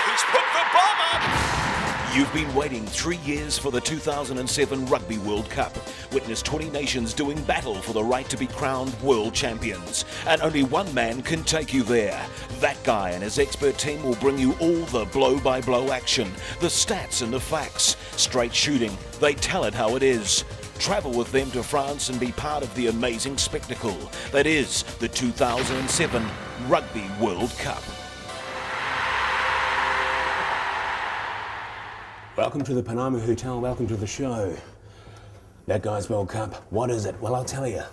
he's put the bomb up! You've been waiting 3 years for the 2007 Rugby World Cup. Witness 20 nations doing battle for the right to be crowned world champions. And only one man can take you there. That guy and his expert team will bring you all the blow-by-blow action, the stats and the facts. Straight shooting, they tell it how it is. Travel with them to France and be part of the amazing spectacle that is the 2007 Rugby World Cup. Welcome to the Panama Hotel, welcome to the show. That guy's World Cup, what is it? Well, I'll tell you.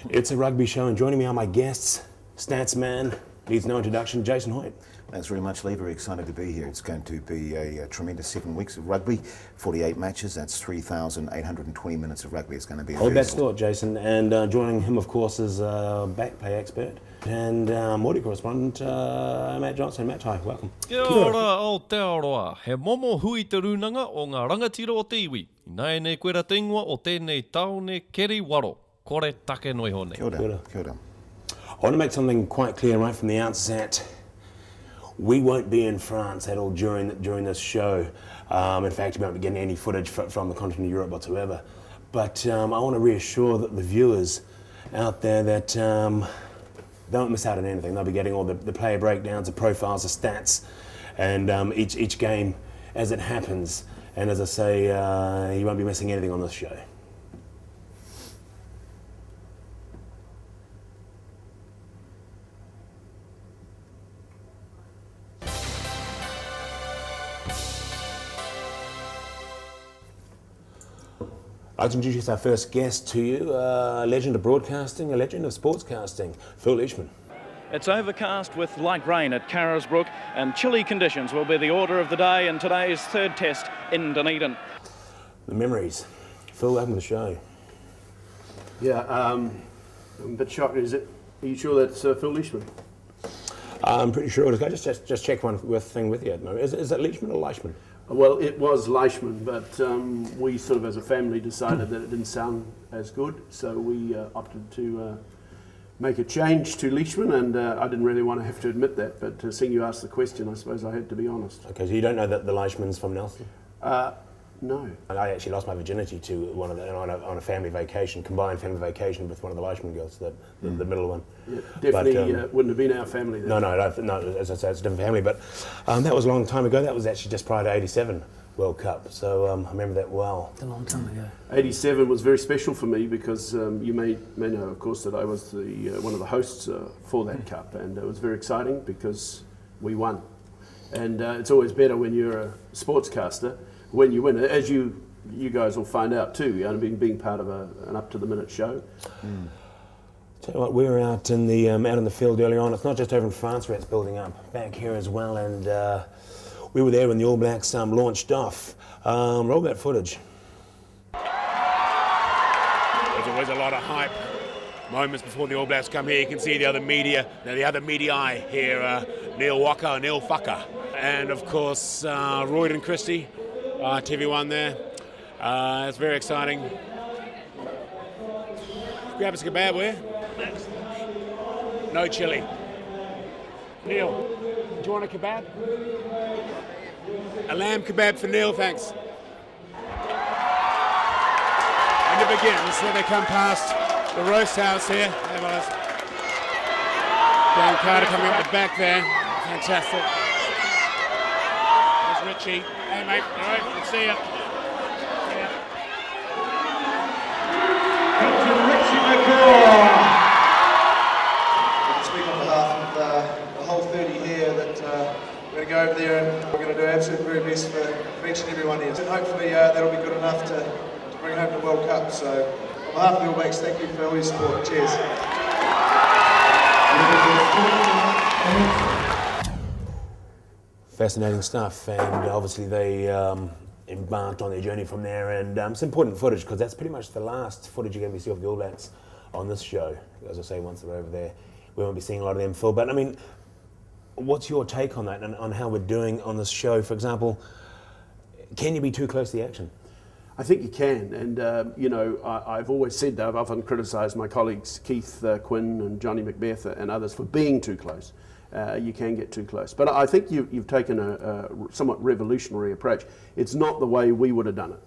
It's a rugby show, and joining me are my guests, stats man, needs no introduction, Jason Hoyt. Thanks very much, Leigh. Very excited to be here. It's going to be a tremendous 7 weeks of rugby, 48 matches. That's 3,820 minutes of rugby. It's going to be Hold that thought, Jason. And joining him, of course, is back play expert and Māori correspondent, Matt Johnson. Matt, hi, welcome. Kia ora o te aroa. He momo hui te runanga o ngā rangatira o te iwi. Nai ne koera te ingoa o tēnei taone keri waro. Kore take noi hone. Kia ora. Kia ora. I want to make something quite clear right from the outset. We won't be in France at all during this show. In fact, we won't be getting any footage from the continent of Europe whatsoever. But I want to reassure the viewers out there that they won't miss out on anything. They'll be getting all the player breakdowns, the profiles, the stats, and each game as it happens. And as I say, you won't be missing anything on this show. I'd like to introduce our first guest to you, a legend of broadcasting, a legend of sportscasting, Phil Leishman. It's overcast with light rain at Carisbrook, and chilly conditions will be the order of the day in today's third test in Dunedin. The memories. Phil, welcome to the show. Yeah, I'm a bit shocked. Are you sure that's Phil Leishman? I'm pretty sure it is. Just check one thing with you at the moment. Is it Leishman or Leishman? Well, it was Leishman, but we sort of as a family decided that it didn't sound as good, so we opted to make a change to Leishman, and I didn't really want to have to admit that, but seeing you asked the question, I suppose I had to be honest. Okay, so you don't know that the Leishman's from Nelson? No. I actually lost my virginity to one of them on a family vacation, combined family vacation with one of the Leishman girls, the middle one. Yeah, definitely wouldn't have been our family then. No, as I say, it's a different family, but that was a long time ago. That was actually just prior to '87 World Cup, so I remember that well. A long time ago. '87 was very special for me because you may know, of course, that I was one of the hosts for that cup, and it was very exciting because we won. And it's always better when you're a sportscaster when you win, as you guys will find out too. Being part of an up-to-the-minute show. Tell you what, we were out in the field earlier on. It's not just over in France where it's building up, back here as well, and we were there when the All Blacks launched off. Roll that footage. There's always a lot of hype moments before the All Blacks come here. You can see the other media, the other media here, Neil Walker, Neil Fucker, and of course Royd and Christie, TV1 there. It's very exciting. Grab us a kebab, will you? No chili. Neil, do you want a kebab? A lamb kebab for Neil, thanks. And it begins when they come past the roast house here. There was Dan Carter coming up the back there. Fantastic. There's Richie. Hey mate, all right, good to see you. Speak on behalf of the whole 30 here that we're going to go over there and we're going to do our absolute very best for each and every one here. And hopefully that'll be good enough to bring home the World Cup. So on behalf of the All Blacks, thank you for all your support. Cheers. Fascinating stuff, and obviously they embarked on their journey from there, and it's important footage because that's pretty much the last footage you're going to see of the All Blacks on this show. As I say, once they're over there, we won't be seeing a lot of them, Phil. But I mean, what's your take on that and on how we're doing on this show? For example, can you be too close to the action? I think you can, and you know, I've always said that. I've often criticised my colleagues Keith Quinn and Johnny Macbeth and others for being too close. You can get too close, but I think you've taken a somewhat revolutionary approach. It's not the way we would have done it.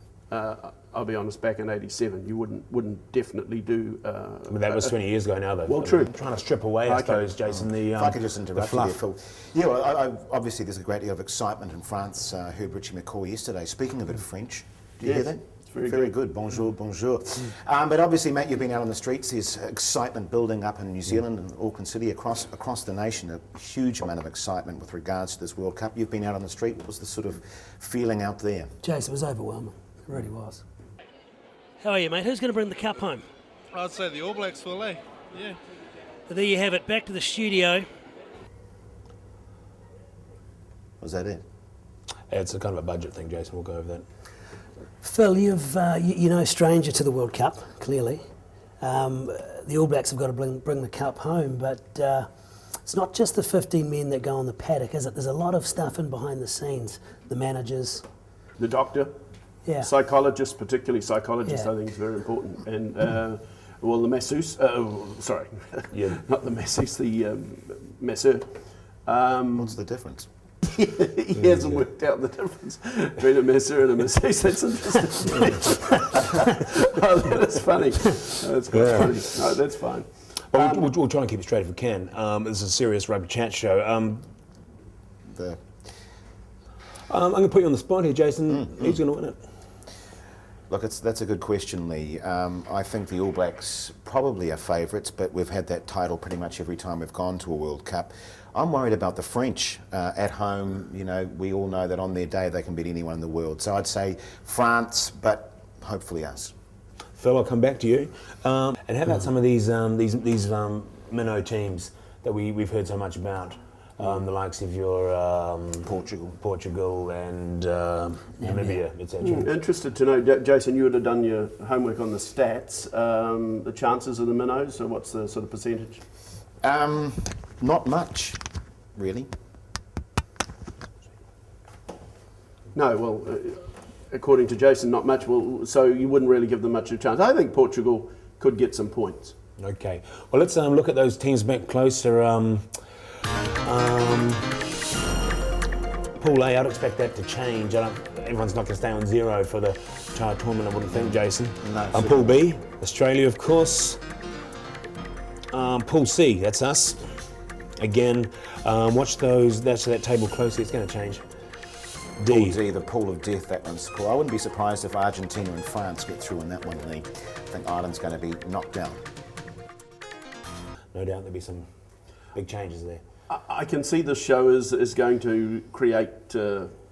I'll be honest. Back in '87, you wouldn't definitely do. I mean, that was 20 years ago now, though. Well, true. I'm trying to strip away, I suppose, Jason. If I could just interrupt you there, Phil. fluff. Yeah, well, obviously there's a great deal of excitement in France. Heard Richie McCaw yesterday speaking a bit of French. Do you hear that? It's very good. good. Bonjour, bonjour. But obviously, Matt, you've been out on the streets. There's excitement building up in New Zealand and Auckland City, across the nation. A huge amount of excitement with regards to this World Cup. You've been out on the street. What was the sort of feeling out there? Jason, it was overwhelming. It really was. How are you, mate? Who's going to bring the cup home? I'd say the All Blacks will, eh? Yeah. So there you have it. Back to the studio. Was that it? It's a kind of a budget thing, Jason. We'll go over that. Phil, you're no stranger to the World Cup, clearly. The All Blacks have got to bring the cup home, but it's not just the 15 men that go on the paddock, is it? There's a lot of stuff in behind the scenes. The managers. The doctor. Yeah. Psychologists, particularly psychologists, Yeah. I think is very important. And well, the masseuse, sorry, Yeah. not the masseuse, the masseur. What's the difference? He hasn't worked out the difference between a masseur and a masseuse. That's interesting. Oh, that is funny. That's quite funny. No, that's fine. Well, we'll try and keep it straight if we can. This is a serious rugby chat show. I'm going to put you on the spot here, Jason. Who's going to win it? Look, that's a good question, Leigh. I think the All Blacks probably are favourites, but we've had that title pretty much every time we've gone to a World Cup. I'm worried about the French at home. You know, we all know that on their day they can beat anyone in the world. So I'd say France, but hopefully us. Phil, I'll come back to you. And how about some of these minnow teams that we've heard so much about? The likes of your Portugal and Namibia, etc. Interested to know, Jason, you would have done your homework on the stats. The chances of the minnows, so what's the sort of percentage? Not much, really. No, well, according to Jason, not much. Well, so you wouldn't really give them much of a chance. I think Portugal could get some points. Okay. Well, let's look at those teams a bit closer. Pool A, I'd expect that to change. Everyone's not going to stay on zero for the entire tournament, I wouldn't think, Jason. No, Pool B, Australia, of course. Pool C, that's us. Again, watch that table closely, it's going to change. Pool D, the pool of death, that one's cool. I wouldn't be surprised if Argentina and France get through in that one, Leigh. I think Ireland's going to be knocked down. No doubt there'll be some big changes there. I can see this show is going to create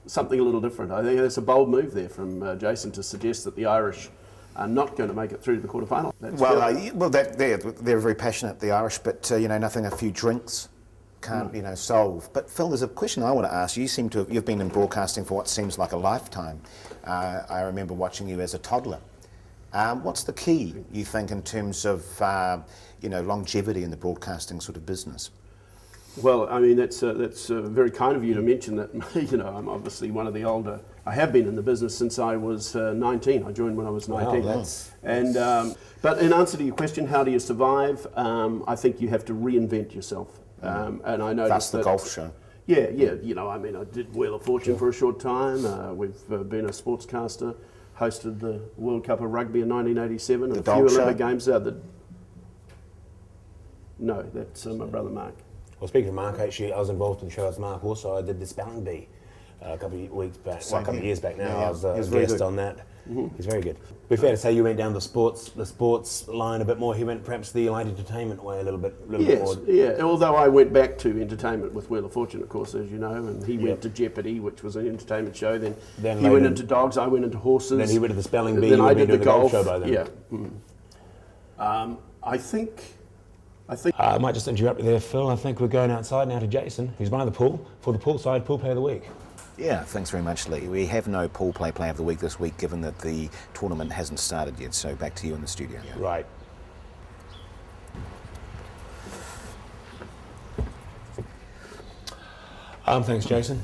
something a little different. I think that's a bold move there from Jason to suggest that the Irish are not going to make it through to the quarterfinal. They're very passionate, the Irish, but nothing a few drinks can't solve. But Phil, there's a question I want to ask. You've been in broadcasting for what seems like a lifetime. I remember watching you as a toddler. What's the key, you think, in terms of longevity in the broadcasting sort of business? Well, I mean, that's very kind of you to mention that. I'm obviously one of the older. I have been in the business since I was 19. I joined when I was 19. Wow, but in answer to your question, how do you survive? I think you have to reinvent yourself. And I noticed that's the golf show. Yeah. I did Wheel of Fortune for a short time. We've been a sportscaster, hosted the World Cup of Rugby in 1987, and a few Olympic Games. No, that's my brother Mark. Well, speaking of Mark, actually, I was involved in the show as Mark also. I did the spelling bee a couple of weeks back, a couple of years back now. Yeah, I was a guest on that. He's very good. Be fair to say you went down the sports line a bit more. He went perhaps the light entertainment way a little bit more. Yeah. Although I went back to entertainment with Wheel of Fortune, of course, as you know, and he went to Jeopardy, which was an entertainment show. Then he went into dogs. I went into horses. Then he went to the spelling bee. Then I did the golf show by then. Yeah. I think. I might just interrupt you there, Phil. I think we're going outside now to Jason, who's by the pool, for the poolside pool player of the week. Yeah, thanks very much, Leigh. We have no pool player of the week this week, given that the tournament hasn't started yet. So back to you in the studio. Right. Thanks, Jason.